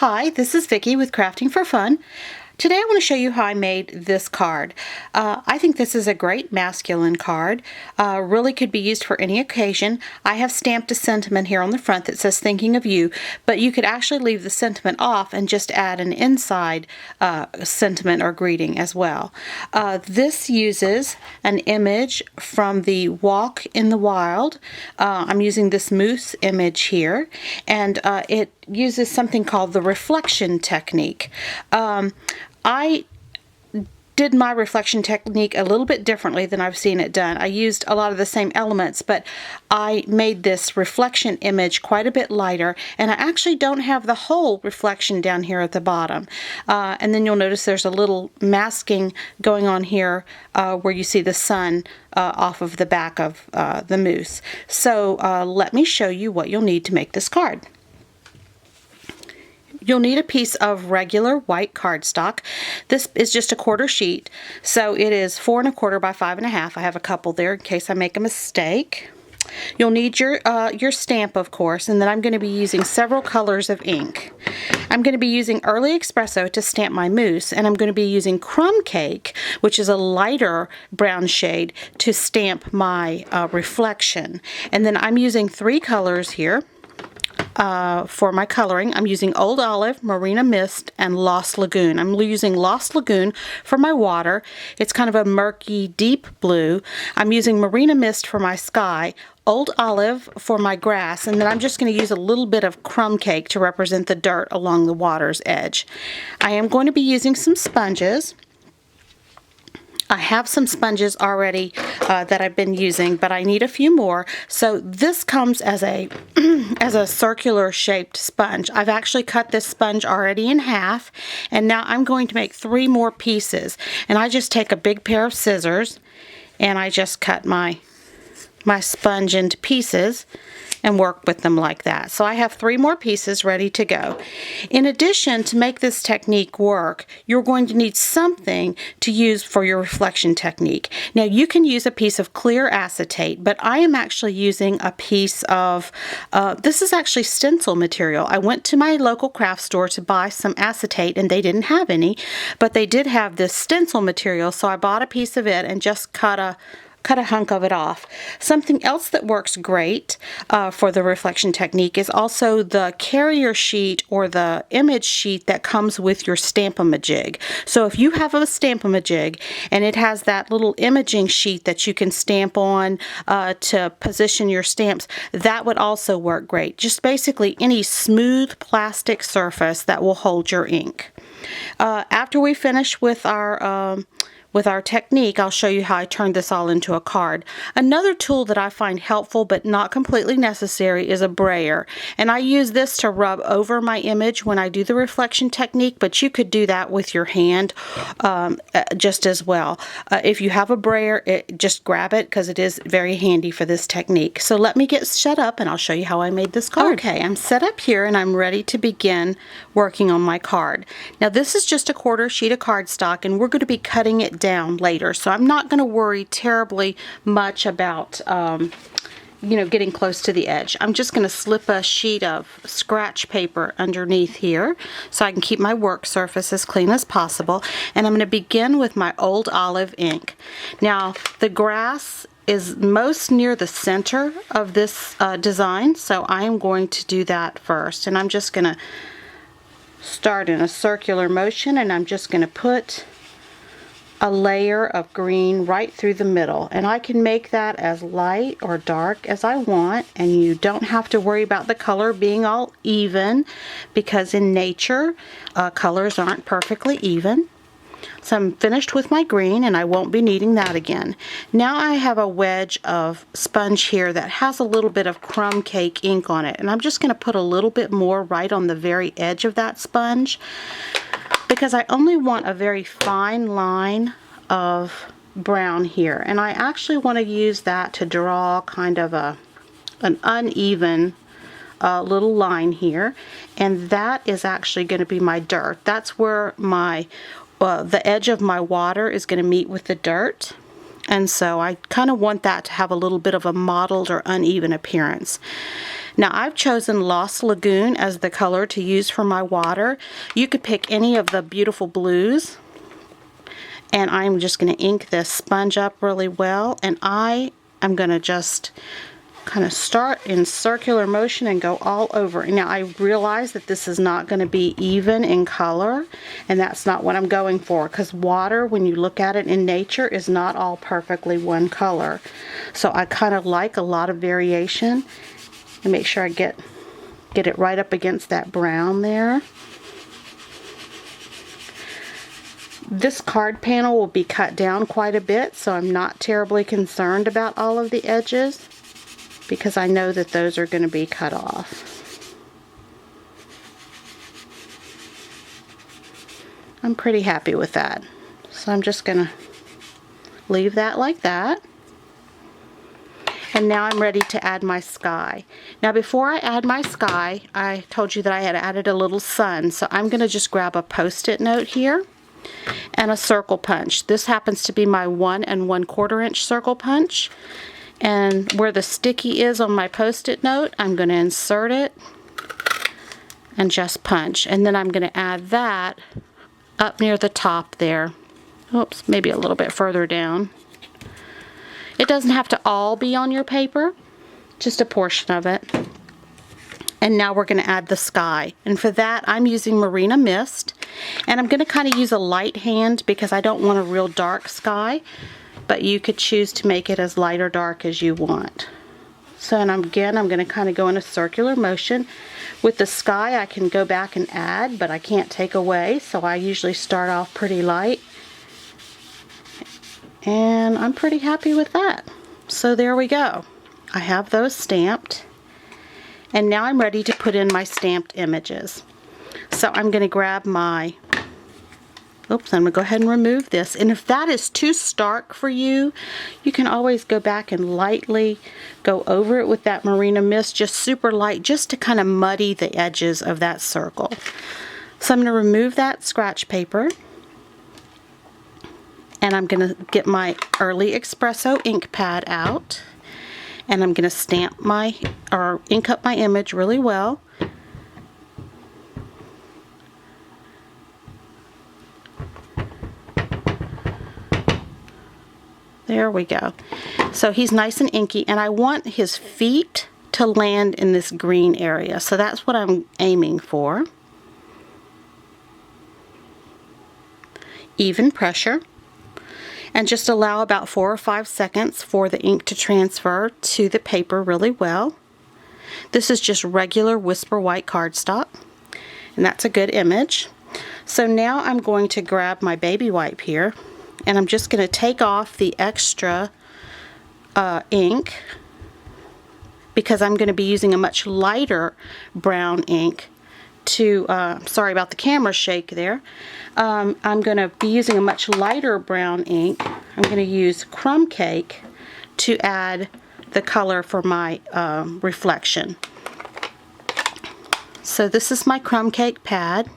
Hi, this is Vicki with Crafting for Fun. Today I want to show you how I made this card. I think this is a great masculine card. Really could be used for any occasion. I have stamped a sentiment here on the front that says thinking of you, but you could actually leave the sentiment off and just add an inside sentiment or greeting as well. This uses an image from the Walk in the Wild. I'm using this moose image here, and it uses something called the reflection technique. I did my reflection technique a little bit differently than I've seen it done. I used a lot of the same elements, but I made this reflection image quite a bit lighter, and I actually don't have the whole reflection down here at the bottom. And then you'll notice there's a little masking going on here where you see the sun off of the back of the moose. So let me show you what you'll need to make this card. You'll need a piece of regular white cardstock. This is just a quarter sheet, so it is 4 1/4 by 5 1/2. I have a couple there in case I make a mistake. You'll need your stamp, of course, and then I'm going to be using several colors of ink. I'm going to be using Early Espresso to stamp my moose, and I'm going to be using Crumb Cake, which is a lighter brown shade, to stamp my reflection. And then I'm using 3 colors here. For my coloring, I'm using Old Olive, Marina Mist, and Lost Lagoon. I'm using Lost Lagoon for my water. It's kind of a murky, deep blue. I'm using Marina Mist for my sky, Old Olive for my grass, and then I'm just going to use a little bit of Crumb Cake to represent the dirt along the water's edge. I am going to be using some sponges. I have some sponges already that I've been using, but I need a few more. So this comes as a as a circular shaped sponge. I've actually cut this sponge already in half, and now I'm going to make 3 more pieces. And I just take a big pair of scissors and I just cut my sponge into pieces and work with them like that. So I have 3 more pieces ready to go. In addition, to make this technique work, you're going to need something to use for your reflection technique. Now you can use a piece of clear acetate, but I am actually using a piece of, this is actually stencil material. I went to my local craft store to buy some acetate and they didn't have any, but they did have this stencil material, so I bought a piece of it and just cut a hunk of it off. Something else that works great for the reflection technique is also the carrier sheet or the image sheet that comes with your Stamp-A-Majig. So if you have a Stamp-A-Majig and it has that little imaging sheet that you can stamp on to position your stamps, that would also work great. Just basically any smooth plastic surface that will hold your ink. After we finish with our technique, I'll show you how I turned this all into a card. Another tool that I find helpful but not completely necessary is a brayer. And I use this to rub over my image when I do the reflection technique, but you could do that with your hand just as well. If you have a brayer, just grab it because it is very handy for this technique. So let me get set up and I'll show you how I made this card. Okay, I'm set up here and I'm ready to begin working on my card. Now this is just a quarter sheet of cardstock and we're going to be cutting it down later, so I'm not going to worry terribly much about getting close to the edge. I'm just going to slip a sheet of scratch paper underneath here so I can keep my work surface as clean as possible, and I'm going to begin with my Old Olive ink. Now the grass is most near the center of this design, so I am going to do that first, and I'm just going to start in a circular motion, and I'm just going to put a layer of green right through the middle, and I can make that as light or dark as I want, and you don't have to worry about the color being all even, because in nature colors aren't perfectly even. So I'm finished with my green and I won't be needing that again. Now I have a wedge of sponge here that has a little bit of Crumb Cake ink on it, and I'm just going to put a little bit more right on the very edge of that sponge, because I only want a very fine line of brown here, and I actually want to use that to draw kind of an uneven little line here, and that is actually going to be my dirt. That's where my the edge of my water is going to meet with the dirt, and so I kind of want that to have a little bit of a mottled or uneven appearance. Now I've chosen Lost Lagoon as the color to use for my water. You could pick any of the beautiful blues. And I'm just going to ink this sponge up really well. And I am going to just kind of start in circular motion and go all over. Now I realize that this is not going to be even in color, and that's not what I'm going for, because water, when you look at it in nature, is not all perfectly one color. So I kind of like a lot of variation, and make sure I get it right up against that brown there. This card panel will be cut down quite a bit, so I'm not terribly concerned about all of the edges, because I know that those are going to be cut off. I'm pretty happy with that. So I'm just going to leave that like that. And now I'm ready to add my sky. Now before I add my sky, I told you that I had added a little sun. So I'm going to just grab a Post-it note here and a circle punch. This happens to be my 1 1/4 inch circle punch. And where the sticky is on my Post-it note, I'm going to insert it and just punch. And then I'm going to add that up near the top there. Oops, maybe a little bit further down. It doesn't have to all be on your paper, just a portion of it. And now we're going to add the sky. And for that, I'm using Marina Mist. And I'm going to kind of use a light hand because I don't want a real dark sky. But you could choose to make it as light or dark as you want. So, and again, I'm going to kind of go in a circular motion. With the sky, I can go back and add, but I can't take away. So I usually start off pretty light. And I'm pretty happy with that. So there we go. I have those stamped. And now I'm ready to put in my stamped images. So I'm going to grab my, oops, I'm going to go ahead and remove this. And if that is too stark for you, you can always go back and lightly go over it with that Marina Mist, just super light, just to kind of muddy the edges of that circle. So I'm going to remove that scratch paper. And I'm going to get my Early Espresso ink pad out. And I'm going to stamp my, or ink up my image really well. There we go. So he's nice and inky, and I want his feet to land in this green area. So that's what I'm aiming for. Even pressure. And just allow about 4 or 5 seconds for the ink to transfer to the paper really well. This is just regular Whisper White cardstock, and that's a good image. So now I'm going to grab my baby wipe here, and I'm just going to take off the extra ink, because I'm going to be using a much lighter brown ink to, sorry about the camera shake there. I'm going to be using a much lighter brown ink. I'm going to use Crumb Cake to add the color for my reflection. So this is my Crumb Cake pad.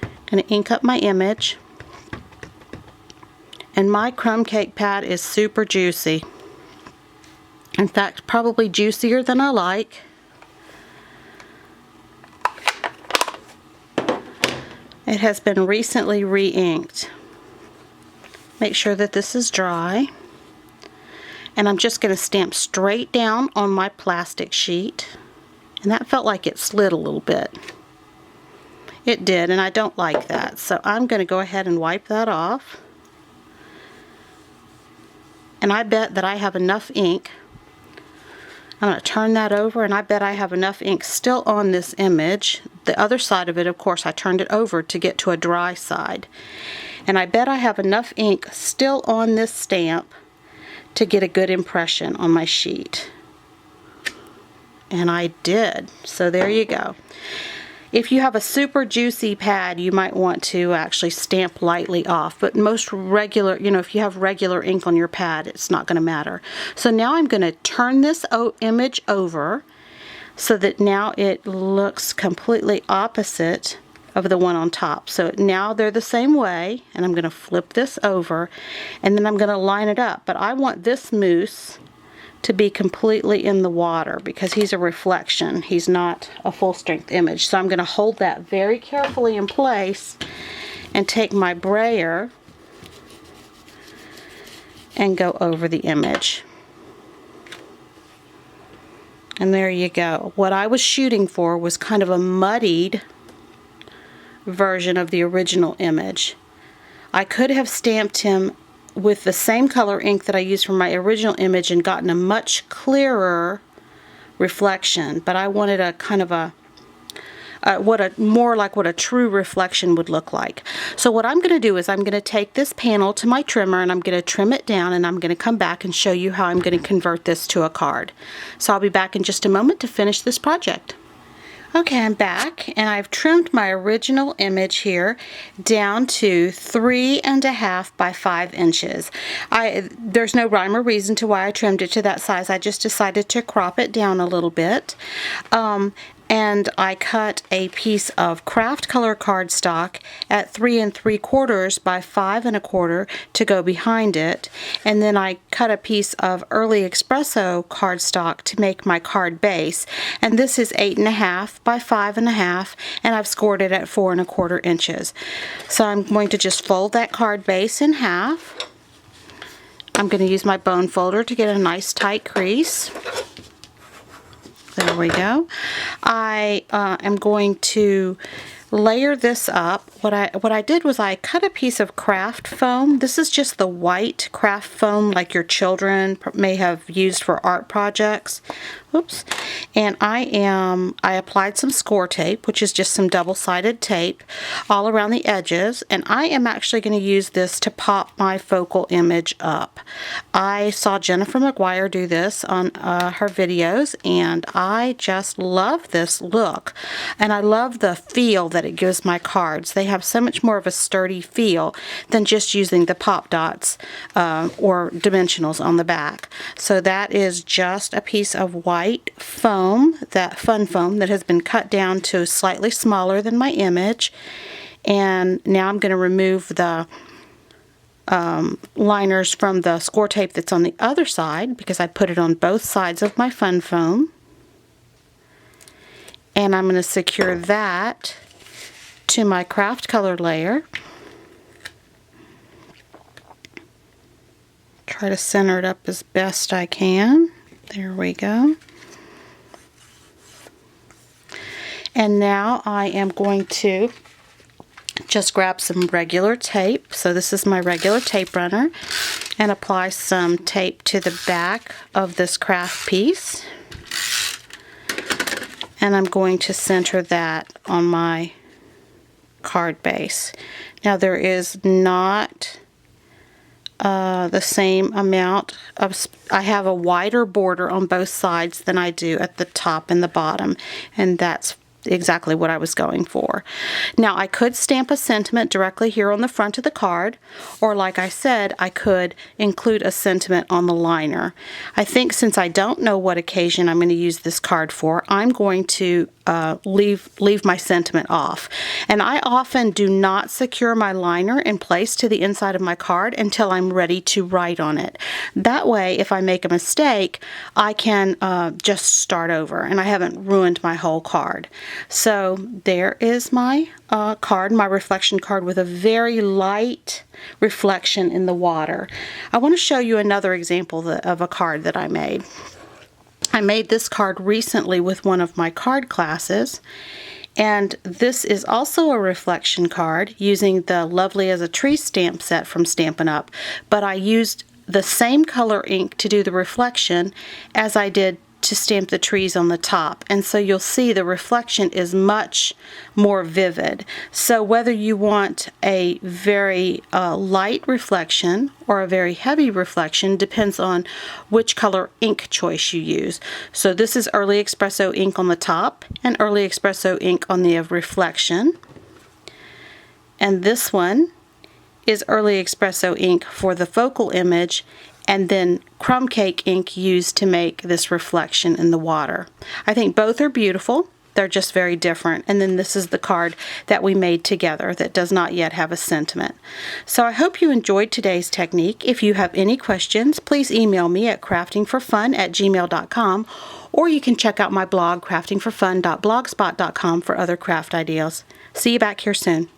I'm going to ink up my image. And my Crumb Cake pad is super juicy. In fact, probably juicier than I like. It has been recently re-inked. Make sure that this is dry. And I'm just going to stamp straight down on my plastic sheet. And that felt like it slid a little bit. It did, and I don't like that. So I'm going to go ahead and wipe that off. And I bet that I have enough ink. I'm going to turn that over, and I bet I have enough ink still on this image. The other side of it, of course, I turned it over to get to a dry side. And I bet I have enough ink still on this stamp to get a good impression on my sheet. And I did. So there you go. If you have a super juicy pad, you might want to actually stamp lightly off. But most regular, if you have regular ink on your pad, it's not going to matter. So now I'm going to turn this image over so that now it looks completely opposite of the one on top. So now they're the same way, and I'm going to flip this over, and then I'm going to line it up. But I want this mousse to be completely in the water because he's a reflection. He's not a full-strength image. So I'm going to hold that very carefully in place and take my brayer and go over the image. And there you go. What I was shooting for was kind of a muddied version of the original image. I could have stamped him with the same color ink that I used for my original image and gotten a much clearer reflection, but I wanted a kind of a more like what a true reflection would look like. So what I'm going to do is I'm going to take this panel to my trimmer and I'm going to trim it down, and I'm going to come back and show you how I'm going to convert this to a card. So I'll be back in just a moment to finish this project. Okay, I'm back, and I've trimmed my original image here down to 3.5 by 5 inches. There's no rhyme or reason to why I trimmed it to that size. I just decided to crop it down a little bit. And I cut a piece of craft color cardstock at 3 3/4 by 5 1/4 to go behind it, and then I cut a piece of Early Espresso cardstock to make my card base, and this is 8.5 by 5.5, and I've scored it at 4 1/4 inches. So I'm going to just fold that card base in half. I'm going to use my bone folder to get a nice tight crease. There we go. I am going to layer this up. What I did was I cut a piece of craft foam. This is just the white craft foam like your children may have used for art projects. Oops. And I applied some score tape, which is just some double-sided tape, all around the edges, and I am actually going to use this to pop my focal image up. I saw Jennifer McGuire do this on her videos, and I just love this look, and I love the feel that it gives my cards. They have so much more of a sturdy feel than just using the pop dots or dimensionals on the back. So that is just a piece of white foam, that fun foam that has been cut down to slightly smaller than my image. And now I'm going to remove the liners from the score tape that's on the other side because I put it on both sides of my fun foam. And I'm going to secure that to my craft color layer. Try to center it up as best I can. There we go. And now I am going to just grab some regular tape. So this is my regular tape runner, and apply some tape to the back of this craft piece. And I'm going to center that on my card base. Now there is not the same amount of, I have a wider border on both sides than I do at the top and the bottom, and that's exactly what I was going for. Now I could stamp a sentiment directly here on the front of the card, or like I said, I could include a sentiment on the liner. I think since I don't know what occasion I'm going to use this card for, I'm going to leave my sentiment off. And I often do not secure my liner in place to the inside of my card until I'm ready to write on it. That way, if I make a mistake, I can just start over and I haven't ruined my whole card. So there is my card, my reflection card with a very light reflection in the water. I want to show you another example of a card that I made. I made this card recently with one of my card classes, and this is also a reflection card using the Lovely as a Tree stamp set from Stampin' Up, but I used the same color ink to do the reflection as I did to stamp the trees on the top, and so you'll see the reflection is much more vivid. So whether you want a very light reflection or a very heavy reflection depends on which color ink choice you use. So this is Early Espresso ink on the top and Early Espresso ink on the reflection, and this one is Early Espresso ink for the focal image, and then crumb cake ink used to make this reflection in the water. I think both are beautiful. They're just very different. And then this is the card that we made together that does not yet have a sentiment. So I hope you enjoyed today's technique. If you have any questions, please email me at craftingforfun@gmail.com, or you can check out my blog, craftingforfun.blogspot.com, for other craft ideas. See you back here soon.